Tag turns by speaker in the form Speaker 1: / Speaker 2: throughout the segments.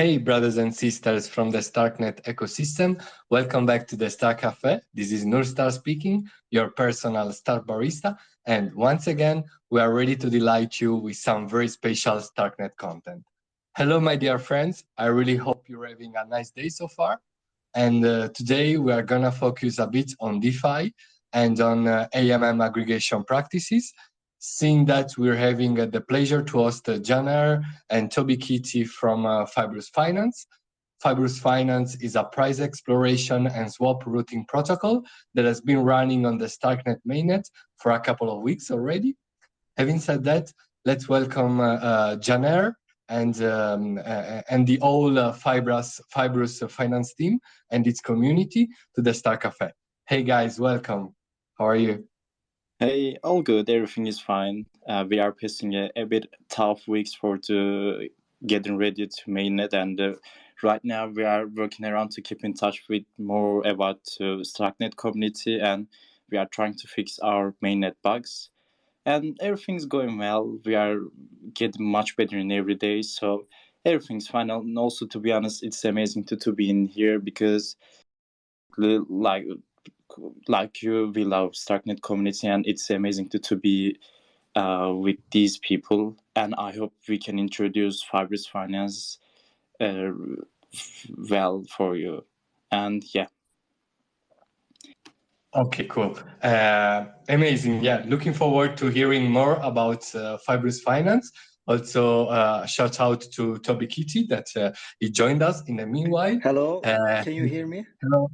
Speaker 1: Hey, brothers and sisters from the Starknet ecosystem. Welcome back to the Star Cafe. This is Nurstar speaking, your personal Star barista. And once again, we are ready to delight you with some very special Starknet content. Hello, my dear friends. I really hope you're having a nice day so far. And today we are going to focus a bit on DeFi and on AMM aggregation practices. Seeing that we're having the pleasure to host Janer and Toby Kitty from FibrousFinance. FibrousFinance is a price exploration and swap routing protocol that has been running on the Starknet mainnet for a couple of weeks already. Having said that, let's welcome Janer and the whole FibrousFinance team and its community to the Star Cafe. Hey guys, welcome. How are you?
Speaker 2: Hey, all good. Everything is fine. We are passing a bit tough weeks for getting ready to mainnet, and right now we are working around to keep in touch with more about Starknet community, and we are trying to fix our mainnet bugs. And everything's going well. We are getting much better in every day, so everything's fine. And also, to be honest, it's amazing to be in here because, like you, we love Starknet community, and it's amazing to be with these people. And I hope we can introduce FibrousFinance well for you. And yeah.
Speaker 1: Okay, cool. Amazing. Yeah, looking forward to hearing more about FibrousFinance. Also, shout out to Toby Kitty that he joined us in the meanwhile.
Speaker 3: Hello, can you hear me?
Speaker 1: Hello.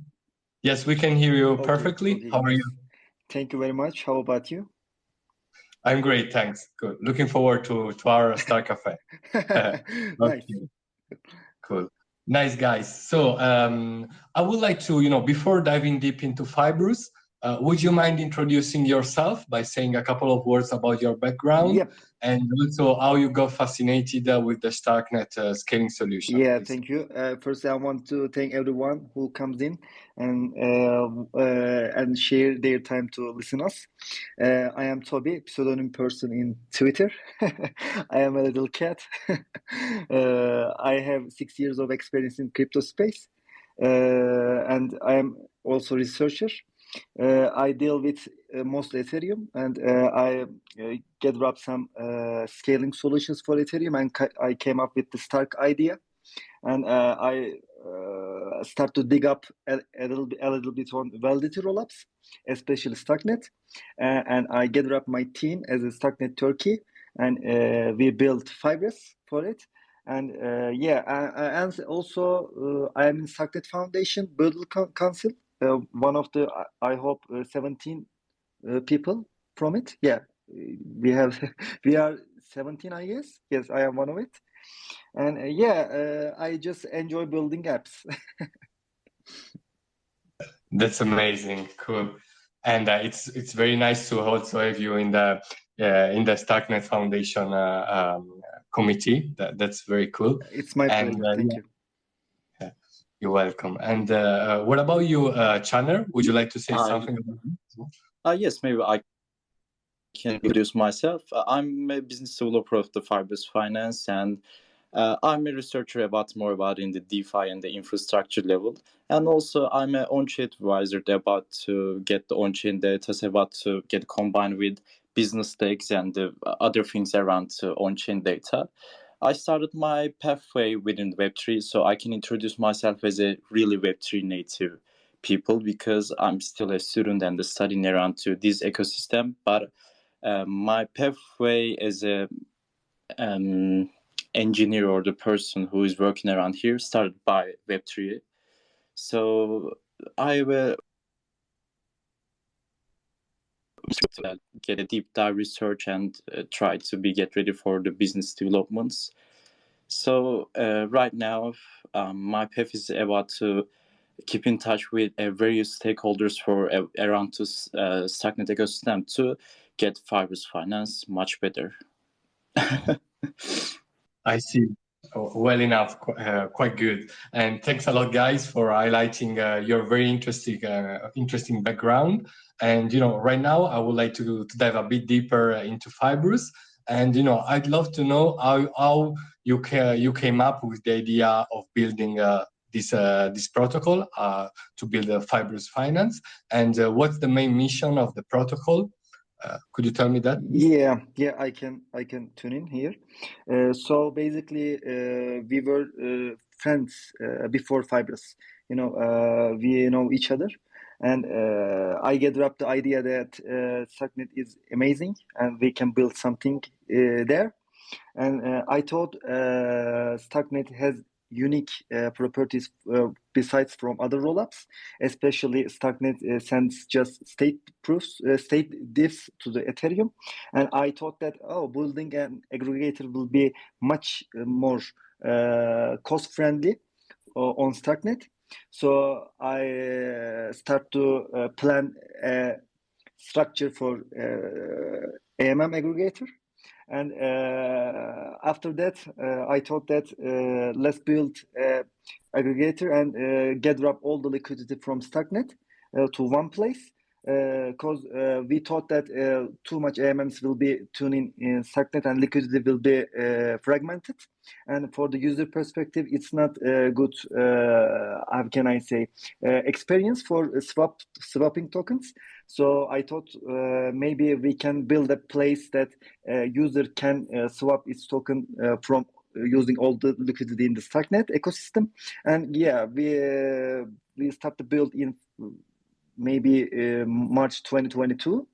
Speaker 1: Yes, we can hear you perfectly.
Speaker 3: Okay,
Speaker 1: How are you?
Speaker 3: Thank you very much. How about you?
Speaker 1: I'm great, thanks. Good. Looking forward to our Star Cafe.
Speaker 3: Nice.
Speaker 1: Cool. Nice, guys. So I would like to, before diving deep into Fibrous, would you mind introducing yourself by saying a couple of words about your background?
Speaker 3: Yep.
Speaker 1: And also how you got fascinated with the Starknet scaling solution?
Speaker 3: Yeah,
Speaker 1: please.
Speaker 3: thank you. First, I want to thank everyone who comes in and share their time to listen us. I am Toby, pseudonym person in Twitter. I am a little cat. I have 6 years of experience in crypto space, and I am also a researcher. I deal with mostly Ethereum, and I gathered up some scaling solutions for Ethereum, and I came up with the Stark idea, and I start to dig up a little bit on validator rollups, especially Starknet, and I gathered up my team as a Starknet Turkey, and we built Fibrous for it. And and also I am in Starknet Foundation Birdle Council. One of the, I hope, 17 people from it. Yeah, we are 17, I guess. Yes, I am one of it. And I just enjoy building apps.
Speaker 1: That's amazing, cool, and it's very nice to also have you in the Starknet Foundation committee. That's very cool.
Speaker 3: It's my pleasure. Thank you.
Speaker 1: You're welcome. And what about you, Channer? Would you like to say something about it?
Speaker 2: Yes, maybe I can introduce myself. I'm a business developer of the FibrousFinance, and I'm a researcher more about in the DeFi and the infrastructure level. And also I'm an on-chain advisor about to get the on-chain data, about to get combined with business stakes and other things around on-chain data. I started my pathway within Web3, so I can introduce myself as a really Web3 native people because I'm still a student and studying around to this ecosystem. But my pathway as a engineer or the person who is working around here started by Web3. So I will get a deep dive research and try to get ready for the business developments. So right now, my path is about to keep in touch with various stakeholders for around to Starknet ecosystem to get FibrousFinance much better.
Speaker 1: I see. Well enough, quite good. And thanks a lot, guys, for highlighting your very interesting background. And right now, I would like to dive a bit deeper into Fibrous. And I'd love to know how you came up with the idea of building this protocol to build a FibrousFinance. And what's the main mission of the protocol? Could you tell me that?
Speaker 3: Yeah, I can tune in here. So basically, we were friends before Fibrous. We know each other, and I gathered up the idea that Starknet is amazing, and we can build something there. And I thought Starknet has unique properties besides from other rollups, especially Starknet sends just state proofs, state diffs to the Ethereum. And I thought that, building an aggregator will be much more cost friendly on Starknet. So I start to plan a structure for AMM aggregator. And after that, I thought that let's build an aggregator and gather up all the liquidity from Starknet to one place, because we thought that too much AMMs will be tuning in Starknet and liquidity will be fragmented. And for the user perspective, it's not a good, how can I say, experience for swapping tokens. So I thought maybe we can build a place that user can swap its token from using all the liquidity in the Starknet ecosystem. And yeah, we start to build in maybe March 2022.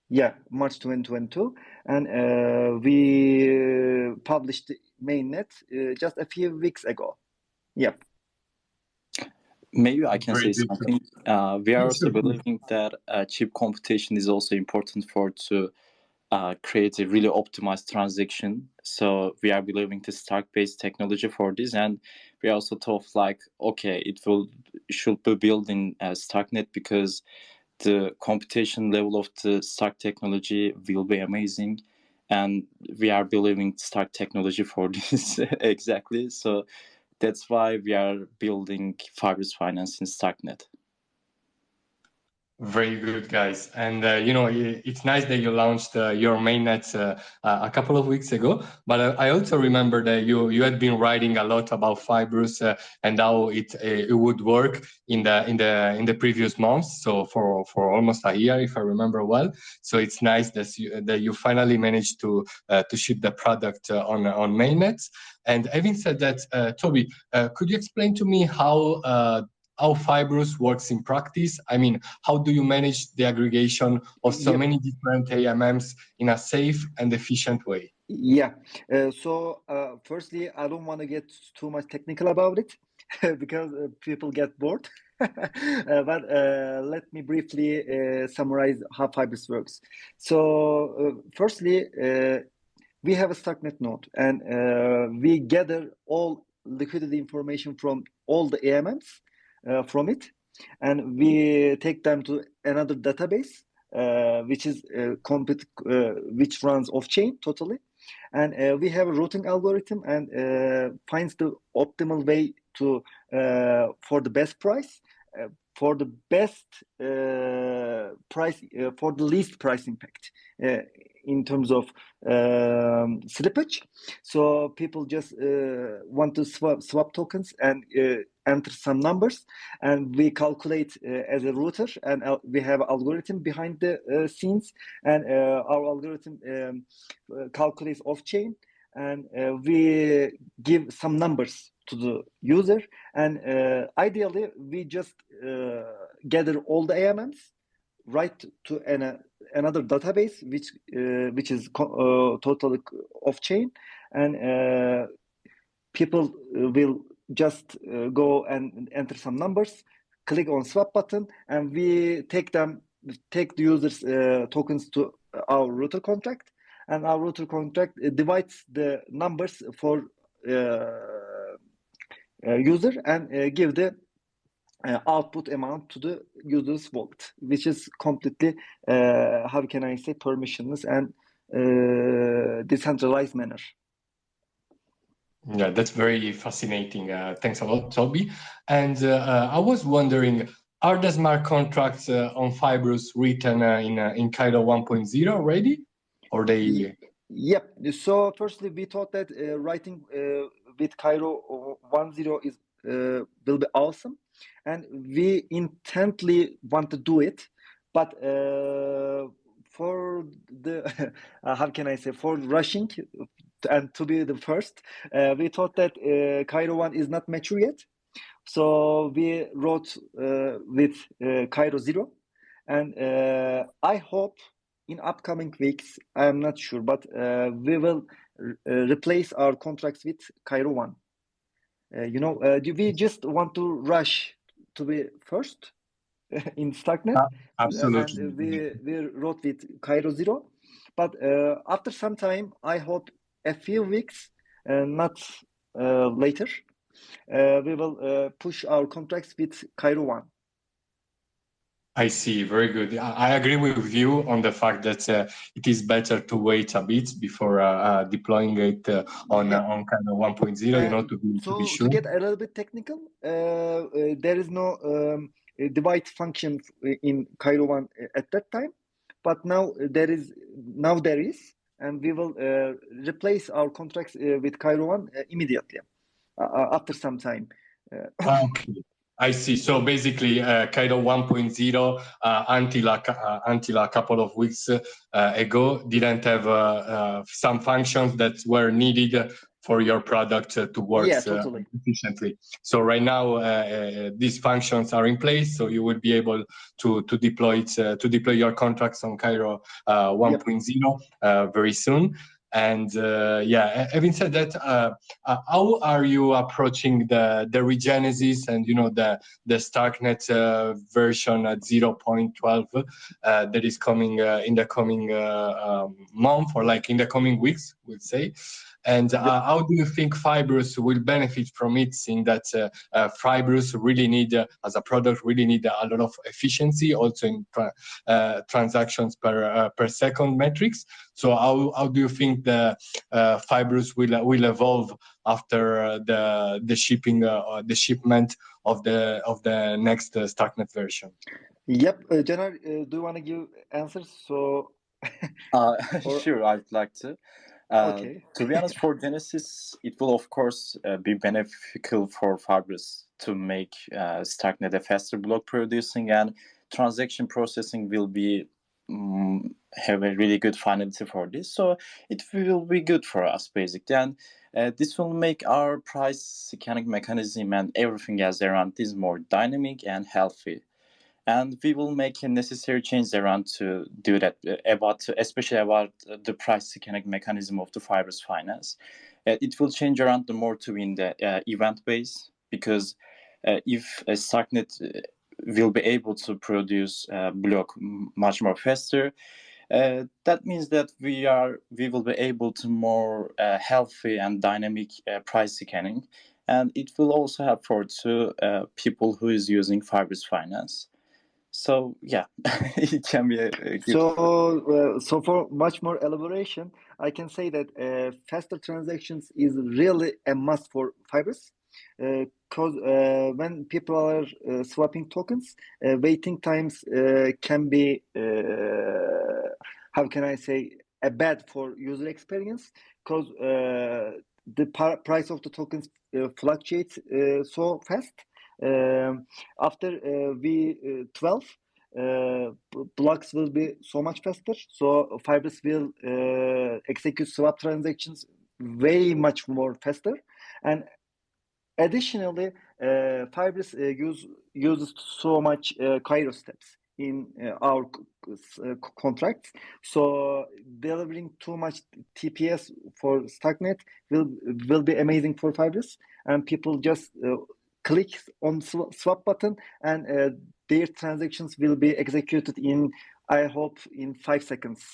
Speaker 3: Yeah, March 2022. And we published the mainnet just a few weeks ago. Yep.
Speaker 2: Maybe I can say something. We are also believing that chip computation is also important to create a really optimized transaction. So we are believing the Stark-based technology for this, and we also thought okay, should be built in Starknet because the computation level of the Stark technology will be amazing, and we are believing Stark technology for this exactly. So that's why we are building FibrousFinance in Starknet.
Speaker 1: Very good, guys. And it's nice that you launched your mainnet a couple of weeks ago. But I also remember that you had been writing a lot about Fibrous and how it would work in the previous months. So for almost a year, if I remember well. So it's nice that you finally managed to ship the product on mainnets. And having said that, Toby, could you explain to me how Fibrous works in practice? I mean, how do you manage the aggregation of so many different AMMs in a safe and efficient way?
Speaker 3: Yeah. So firstly, I don't want to get too much technical about it because people get bored. But let me briefly summarize how Fibrous works. So firstly, we have a Starknet node, and we gather all liquidity information from all the AMMs from it, and we take them to another database, which is which runs off chain totally, and we have a routing algorithm and finds the optimal way to for the best price, for the best price, for the least price impact in terms of slippage. So people just want to swap tokens and enter some numbers, and we calculate as a router, and we have algorithm behind the scenes, and our algorithm calculates off chain, and we give some numbers to the user, and ideally we just gather all the AMMs, write to another database which is totally off chain, and people will just go and enter some numbers, click on swap button, and we take the users tokens to our router contract, and our router contract divides the numbers for user and give the output amount to the user's wallet, which is completely how can I say, permissionless and decentralized manner.
Speaker 1: Yeah, that's very fascinating. Thanks a lot, Toby. And I was wondering, are the smart contracts on Fibrous written in Cairo 1.0 already, or they?
Speaker 3: Yep. So firstly, we thought that writing with Cairo 10 is will be awesome, and we intently want to do it. But for the how can I say, for rushing and to be the first, we thought that Cairo 1 is not mature yet. So we wrote with Cairo 0, and I hope in upcoming weeks, I'm not sure, but we will replace our contracts with Cairo 1. We just want to rush to be first in Starknet,
Speaker 1: Absolutely.
Speaker 3: and we wrote with Cairo 0. But after some time, I hope a few weeks, not later, we will push our contracts with Cairo 1.
Speaker 1: I see. Very good. I agree with you on the fact that it is better to wait a bit before deploying it on kind of 1.0, you know, to be sure.
Speaker 3: To get a little bit technical, there is no divide function in Cairo 1 at that time, but now there is, and we will replace our contracts with Cairo 1 immediately after some time.
Speaker 1: Okay. I see. So basically, Cairo 1.0 until a couple of weeks ago didn't have some functions that were needed for your product to work
Speaker 3: totally
Speaker 1: efficiently. So right now, these functions are in place, so you will be able to deploy it to deploy your contracts on Cairo 1.0 very soon. And having said that, how are you approaching the regenesis and the Starknet version at 0.12 that is coming in the coming month, or like in the coming weeks, we'll say? And how do you think Fibrous will benefit from it, seeing that Fibrous really need, as a product, really need a lot of efficiency, also in transactions per second metrics? So how do you think the Fibrous will evolve after the shipment of the next Starknet version?
Speaker 3: Yep, Caner, do you want to give answers? So,
Speaker 2: Sure, I'd like to.
Speaker 3: Okay.
Speaker 2: To be honest, for Genesis, it will of course be beneficial for Fibrous to make Starknet a faster block producing, and transaction processing will be have a really good finality for this. So it will be good for us basically, and this will make our price scanning mechanism and everything else around this more dynamic and healthy. And we will make a necessary change around to do that, especially about the price scanning mechanism of the FibrousFinance. It will change around the more to in the event base, because if a Starknet will be able to produce block much more faster, that means that we will be able to more healthy and dynamic price scanning, and it will also help for people who is using FibrousFinance. So yeah, it can be a good.
Speaker 3: So for much more elaboration, I can say that faster transactions is really a must for Fibrous, because when people are swapping tokens, waiting times can be how can I say, a bad for user experience, because the price of the tokens fluctuates so fast. After V12, blocks will be so much faster. So Fibrous will execute swap transactions way much more faster. And additionally, Fibrous uses so much Cairo steps in our contracts. So delivering too much TPS for Starknet will be amazing for Fibrous, and people just click on swap button, and their transactions will be executed in, I hope, in 5 seconds.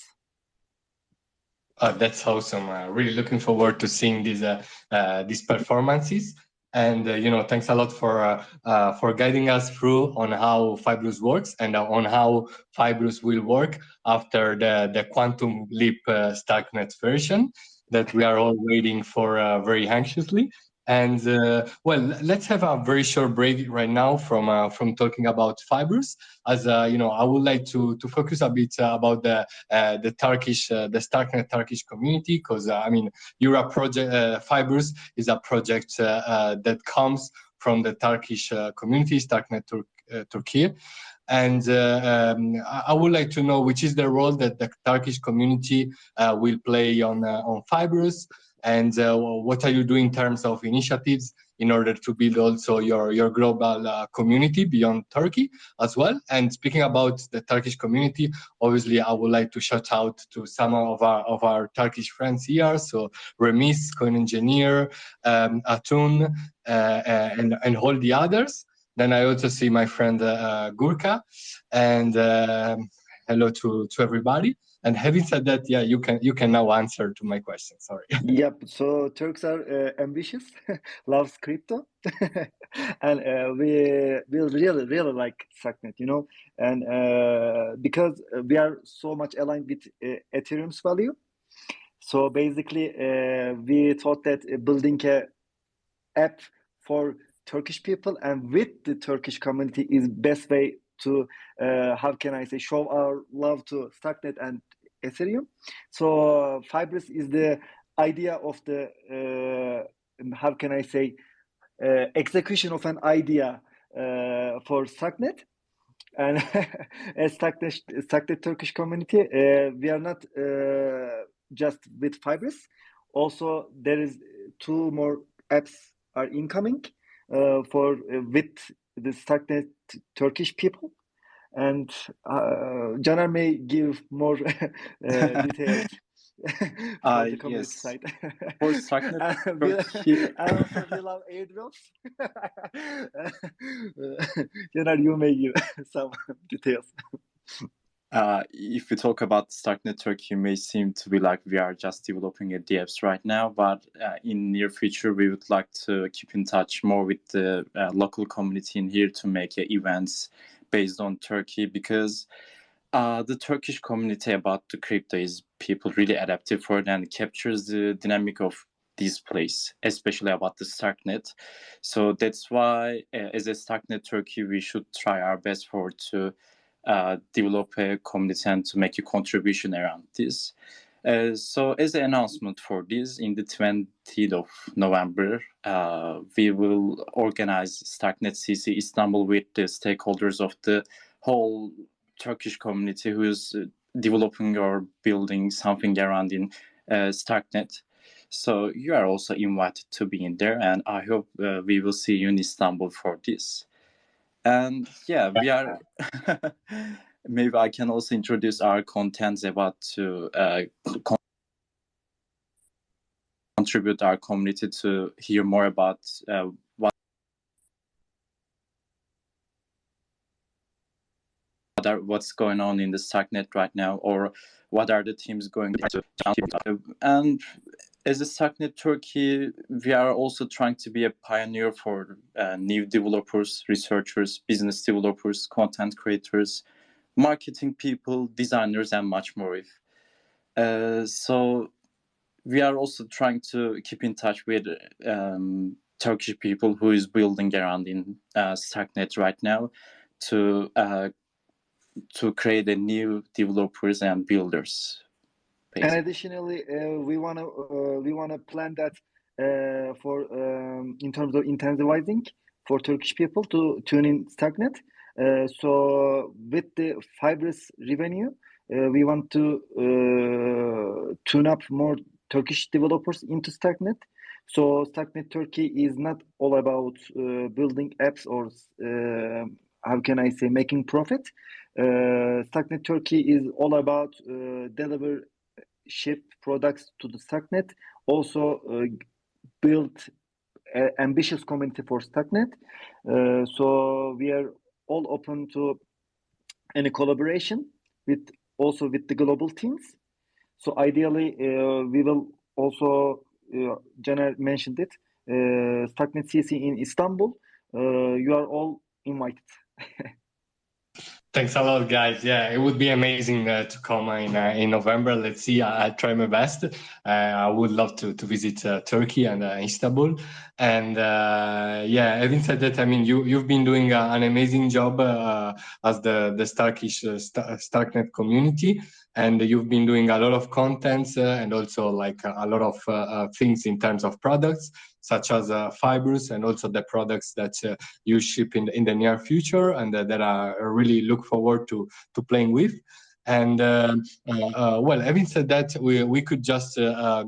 Speaker 1: That's awesome. Really looking forward to seeing these performances. And thanks a lot for guiding us through on how Fibrous works and on how Fibrous will work after the Quantum Leap Starknet version that we are all waiting for very anxiously. And well, let's have a very short break right now from talking about Fibrous. As you know, I would like to focus a bit about the Turkish, the Starknet Turkish community, because I mean, you're a project. Fibrous is a project that comes from the Turkish community, Starknet Turkey. And I would like to know which is the role that the Turkish community will play on Fibrous, and what are you doing in terms of initiatives in order to build also your global community beyond Turkey as well. And speaking about the Turkish community, obviously I would like to shout out to some of our Turkish friends here. So Remis, Coin Engineer, Atun, and all the others. Then I also see my friend Gurka, and hello to everybody. And having said that, yeah, you can now answer to my question. Sorry.
Speaker 3: Yep. So Turks are ambitious, loves crypto, and we really like Starknet, you know, and because we are so much aligned with Ethereum's value. So basically, we thought that building a app for Turkish people and with the Turkish community is best way to how can I say, show our love to Starknet and Ethereum. So Fibrous is the idea of the how can I say, execution of an idea for Starknet. And as Starknet Turkish community, we are not just with Fibrous. Also, there is two more apps are incoming for with the Starknet Turkish people, and Caner may give more details for the community
Speaker 2: Yes.
Speaker 3: side.
Speaker 2: For Starknet
Speaker 3: Turkey, and also we love airdrops. Caner, you may give some details.
Speaker 2: If we talk about Starknet Turkey, it may seem to be like we are just developing a DApps right now, but in near future we would like to keep in touch more with the local community in here to make events based on Turkey, because the Turkish community about the crypto is people really adaptive for it and captures the dynamic of this place, especially about the Starknet. So that's why as a Starknet Turkey, we should try our best for to develop a community and to make a contribution around this. So as an announcement for this, in the 20th of November, we will organize Starknet CC Istanbul with the stakeholders of the whole Turkish community who is developing or building something around in Starknet. So you are also invited to be in there, and I hope we will see you in Istanbul for this. And yeah, we are. Maybe I can also introduce our contents about to contribute our community to hear more about what's going on in the Starknet right now, or what are the teams going to. And as a Starknet Turkey, we are also trying to be a pioneer for new developers, researchers, business developers, content creators, marketing people, designers, and much more. So we are also trying to keep in touch with Turkish people who is building around in Starknet right now to create a new developers and builders.
Speaker 3: And additionally, we wanna plan that for in terms of intensivizing for Turkish people to tune in Starknet. So with the Fibrous revenue, we want to tune up more Turkish developers into Starknet. So Starknet Turkey is not all about building apps or how can I say, making profit. Starknet Turkey is all about ship products to the Starknet, also build an ambitious community for Starknet. So we are all open to any collaboration with the global teams. So ideally, we will also, Caner mentioned it, Starknet CC in Istanbul. You are all invited.
Speaker 1: Thanks a lot, guys. Yeah, it would be amazing to come in November. Let's see. I'll try my best. I would love to visit Turkey and Istanbul. And yeah, having said that, I mean, you've been doing an amazing job as the Starknet community, and you've been doing a lot of contents and also like a lot of things in terms of products, such as Fibrous, and also the products that you ship in the near future, and that I really look forward to playing with. And well, having said that, we could just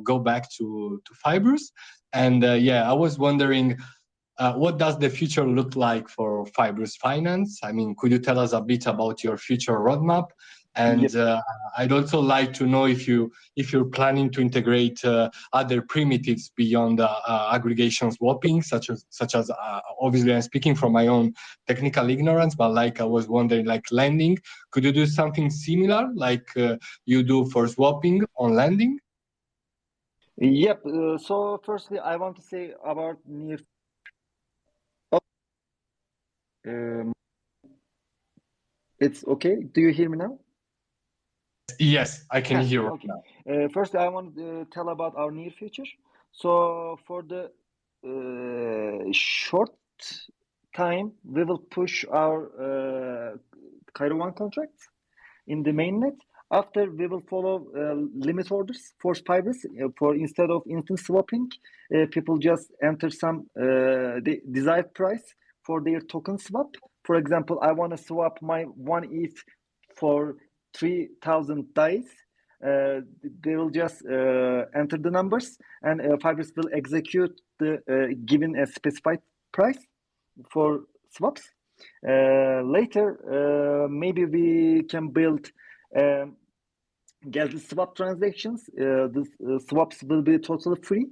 Speaker 1: go back to Fibrous. And yeah, I was wondering, what does the future look like for FibrousFinance? I mean, could you tell us a bit about your future roadmap? And I'd also like to know if you're planning to integrate other primitives beyond aggregation swapping, such as obviously I'm speaking from my own technical ignorance, but like I was wondering, like lending, could you do something similar like you do for swapping on lending?
Speaker 3: Yep. So firstly, I want to say about near. Um, it's okay. Do you hear me now?
Speaker 1: Yes, I can hear right
Speaker 3: Okay.
Speaker 1: now.
Speaker 3: First, I want to tell about our near future. So for the short time, we will push our Cairo 1 contracts in the mainnet. After, we will follow limit orders for Fibrous. For instead of instant swapping, people just enter some the desired price for their token swap. For example, I want to swap my 1 ETH for 3,000 dice. They will just enter the numbers, and Fibrous will execute the given a specified price for swaps. Later, maybe we can build get the swap transactions. The swaps will be totally free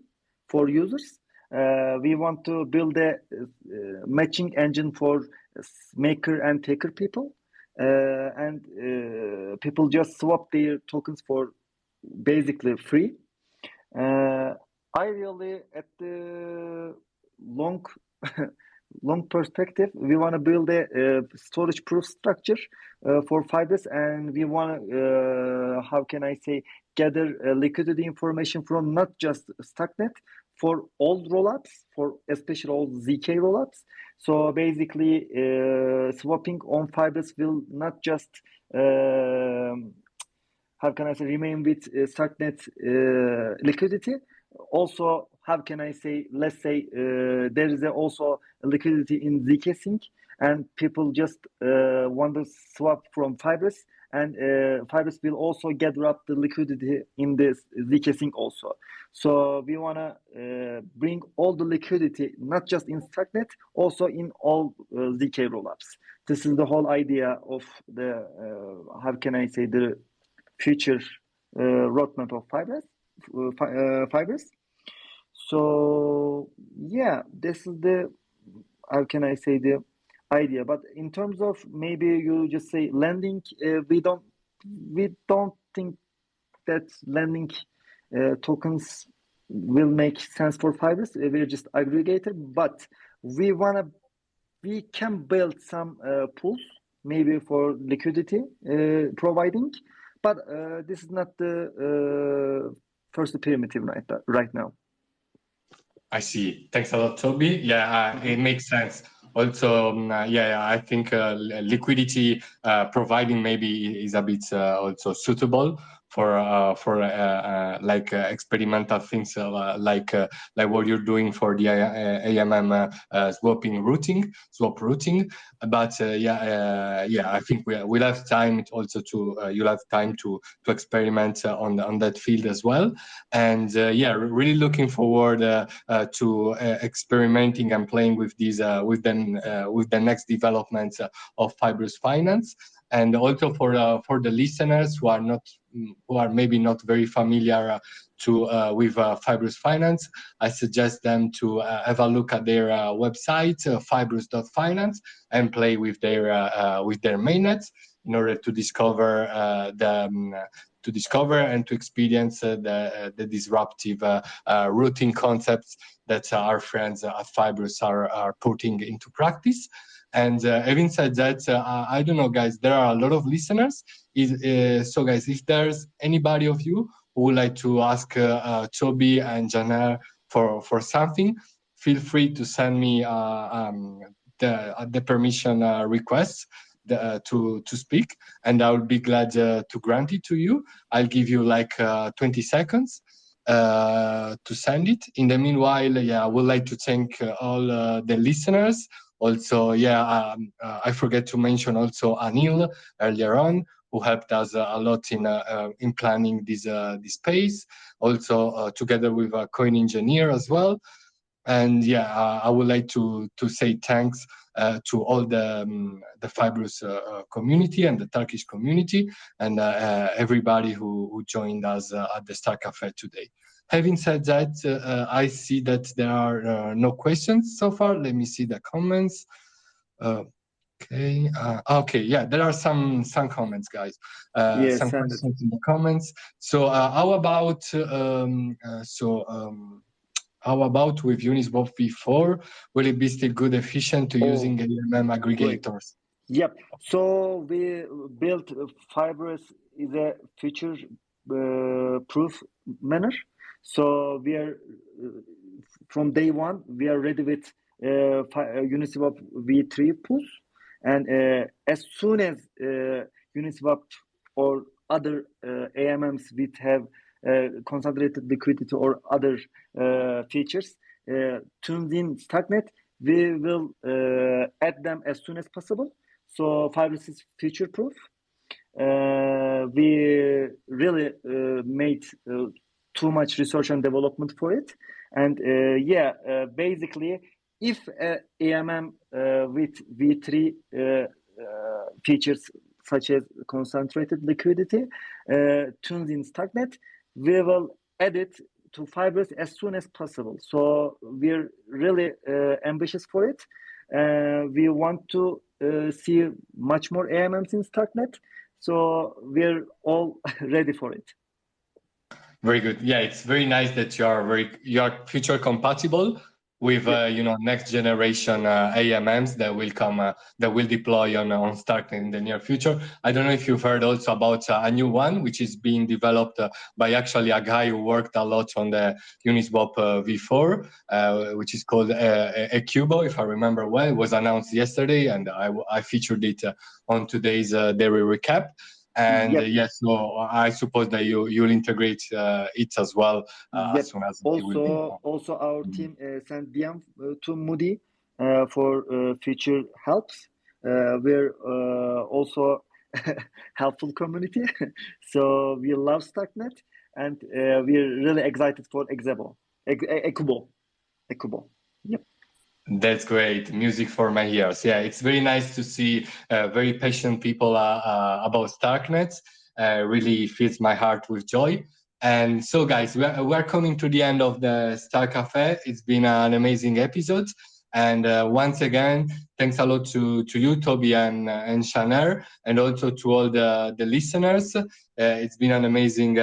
Speaker 3: for users. We want to build a matching engine for maker and taker people, and people just swap their tokens for basically free. I really, at the long long perspective, we want to build a storage proof structure for Fibrous, and we want to, how can I say, gather liquidity information from not just Starknet for all rollups, for especially all ZK rollups. So basically, swapping on Fibrous will not just how can I say, remain with Starknet liquidity. Also, how can I say, let's say there is also liquidity in ZK Sync, and people just want to swap from Fibrous, and Fibrous will also gather up the liquidity in this ZK Sync also. So we want to bring all the liquidity, not just in Starknet, also in all ZK rollups. This is the whole idea of the, how can I say, the future roadmap of Fibrous. So yeah, this is the, how can I say, the idea. But in terms of, maybe you just say lending, we don't think that lending tokens will make sense for Fibrous. We're just aggregator, but we can build some pools maybe for liquidity providing, but this is not the first primitive right now.
Speaker 1: I see. Thanks a lot, Toby. Yeah, it makes sense. Also, yeah, I think liquidity providing maybe is a bit also suitable for like experimental things like what you're doing for the AMM swap routing. But yeah, I think we'll have time also to you'll have time to experiment on that field as well. And yeah, really looking forward to experimenting and playing with these with the next developments of FibrousFinance. And also for the listeners who are maybe not very familiar with FibrousFinance, I suggest them to have a look at their website, fibrous.finance, and play with their mainnets in order to discover and to experience the disruptive routing concepts that our friends at Fibrous are putting into practice. And having said that, I don't know, guys, there are a lot of listeners. So, guys, if there's anybody of you who would like to ask Toby and Janer for something, feel free to send me the permission requests to speak, and I will be glad to grant it to you. I'll give you like 20 seconds to send it. In the meanwhile, yeah, I would like to thank all the listeners. Also, yeah, I forget to mention also Anil earlier on, who helped us a lot in planning this space. Also, together with a coin engineer as well. And yeah, I would like to say thanks to all the Fibrous community and the Turkish community, and everybody who joined us at the Star Cafe today. Having said that, I see that there are no questions so far. Let me see the comments. Okay, yeah, there are some comments, guys.
Speaker 3: Yes,
Speaker 1: some
Speaker 3: send it.
Speaker 1: questions in the comments. So how about how about with Uniswap v4? Will it be still good, efficient to using AMM aggregators?
Speaker 3: Yep. So we built Fibrous is a future proof manner. So we are from day one we are ready with Uniswap v3 pools, and as soon as Uniswap or other AMMs which have concentrated liquidity or other features tuned in Starknet, we will add them as soon as possible. So Fibrous is future proof. We really made too much research and development for it, and basically, if AMM with V3 features such as concentrated liquidity tunes in Starknet, we will add it to Fibrous as soon as possible. So we're really ambitious for it. We want to see much more AMMs in Starknet. So we're all ready for it.
Speaker 1: Very good. Yeah, it's very nice that you are future compatible with next generation AMMs that will come that will deploy on Starknet in the near future. I don't know if you've heard also about a new one which is being developed by actually a guy who worked a lot on the Uniswap v4, which is called Cubo, if I remember well. It was announced yesterday, and I featured it on today's daily recap. And yes, so I suppose that you'll integrate it as well as soon as it will be.
Speaker 3: Also, our team sent DM to Moody for future helps. We're also helpful community, so we love Starknet, and we're really excited for Ecubo. Yep.
Speaker 1: That's great. Music for my ears. Yeah, it's very nice to see very passionate people about Starknet. Really fills my heart with joy. And so, guys, we're coming to the end of the Star Cafe. It's been an amazing episode. And once again, thanks a lot to you, Toby and Shaner, and also to all the listeners. It's been an amazing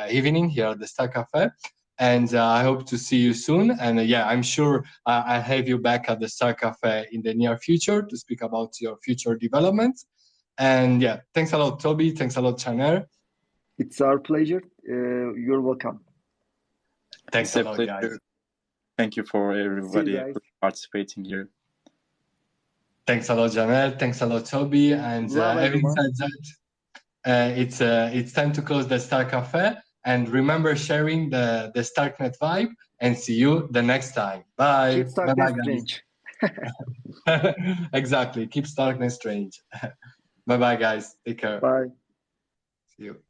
Speaker 1: evening here at the Star Cafe. And I hope to see you soon. And yeah, I'm sure I'll have you back at the Star Cafe in the near future to speak about your future developments. And yeah, thanks a lot, Toby. Thanks a lot, Chaner.
Speaker 3: It's our pleasure. You're welcome.
Speaker 1: Thanks a lot, guys.
Speaker 2: Thank you for everybody participating here.
Speaker 1: Thanks a lot, Janelle. Thanks a lot, Toby. And having said that, it's time to close the Star Cafe. And remember sharing the Starknet vibe, and see you the next time. Bye.
Speaker 3: Keep Starknet strange.
Speaker 1: Exactly. Keep Starknet strange. Bye-bye, guys. Take care.
Speaker 3: Bye.
Speaker 1: See you.